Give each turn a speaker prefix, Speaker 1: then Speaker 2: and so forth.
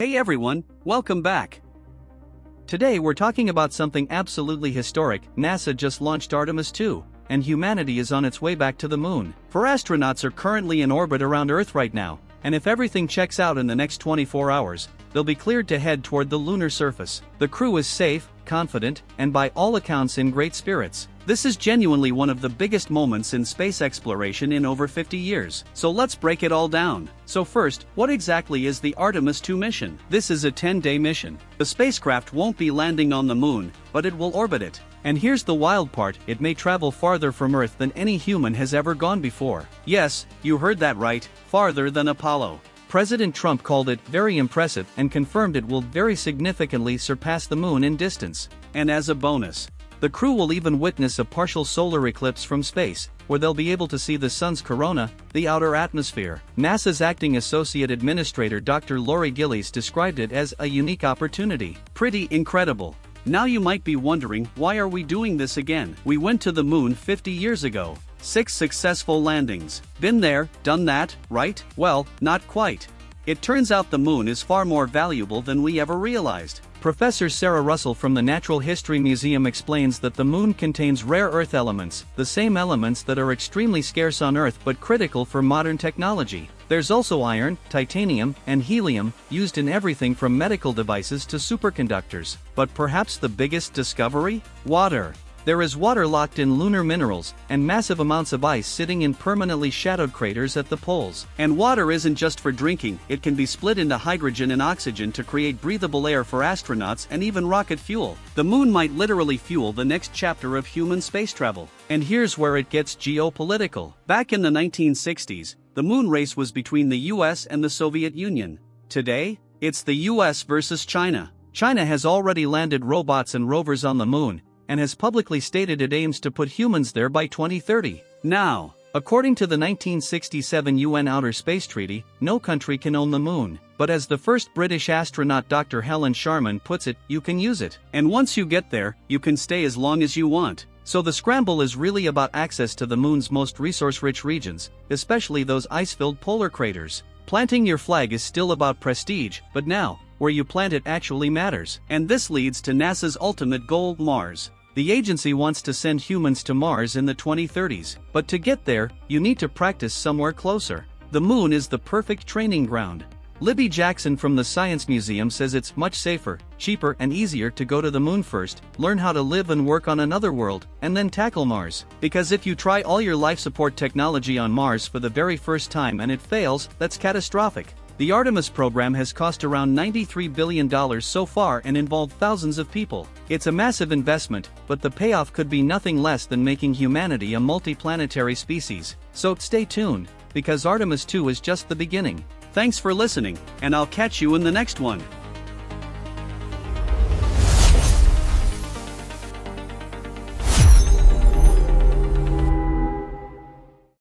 Speaker 1: Hey everyone, welcome back. Today we're talking about something absolutely historic. NASA just launched Artemis II, and humanity is on its way back to the moon. Four astronauts are currently in orbit around Earth right now, and if everything checks out in the next 24 hours, they'll be cleared to head toward the lunar surface. The crew is safe, confident, and by all accounts in great spirits. This is genuinely one of the biggest moments in space exploration in over 50 years. So let's break it all down. So first, what exactly is the Artemis II mission? This is a 10-day mission. The spacecraft won't be landing on the moon, but it will orbit it. And here's the wild part, it may travel farther from Earth than any human has ever gone before. Yes, you heard that right, farther than Apollo. President Trump called it very impressive and confirmed it will very significantly surpass the moon in distance. And as a bonus, the crew will even witness a partial solar eclipse from space, where they'll be able to see the sun's corona, the outer atmosphere. NASA's acting associate administrator Dr. Lori Gillies described it as a unique opportunity. Pretty incredible. Now you might be wondering, why are we doing this again? We went to the moon 50 years ago. 6 successful landings. Been there, done that, right? Well, not quite. It turns out the moon is far more valuable than we ever realized. Professor Sarah Russell from the Natural History Museum explains that the moon contains rare earth elements, the same elements that are extremely scarce on Earth but critical for modern technology. There's also iron, titanium, and helium, used in everything from medical devices to superconductors. But perhaps the biggest discovery? Water. There is water locked in lunar minerals, and massive amounts of ice sitting in permanently shadowed craters at the poles. And water isn't just for drinking, it can be split into hydrogen and oxygen to create breathable air for astronauts and even rocket fuel. The moon might literally fuel the next chapter of human space travel. And here's where it gets geopolitical. Back in the 1960s, the moon race was between the US and the Soviet Union. Today, it's the US versus China. China has already landed robots and rovers on the moon, and has publicly stated it aims to put humans there by 2030. Now, according to the 1967 UN Outer Space Treaty, no country can own the moon, but as the first British astronaut Dr. Helen Sharman puts it, you can use it. And once you get there, you can stay as long as you want. So the scramble is really about access to the moon's most resource-rich regions, especially those ice-filled polar craters. Planting your flag is still about prestige, but now, where you plant it actually matters. And this leads to NASA's ultimate goal, Mars. The agency wants to send humans to Mars in the 2030s, but to get there, you need to practice somewhere closer. The moon is the perfect training ground. Libby Jackson from the Science Museum says it's much safer, cheaper and easier to go to the moon first, learn how to live and work on another world, and then tackle Mars. Because if you try all your life support technology on Mars for the very first time and it fails, that's catastrophic. The Artemis program has cost around $93 billion so far and involved thousands of people. It's a massive investment, but the payoff could be nothing less than making humanity a multiplanetary species. So stay tuned, because Artemis II is just the beginning. Thanks for listening, and I'll catch you in the next one.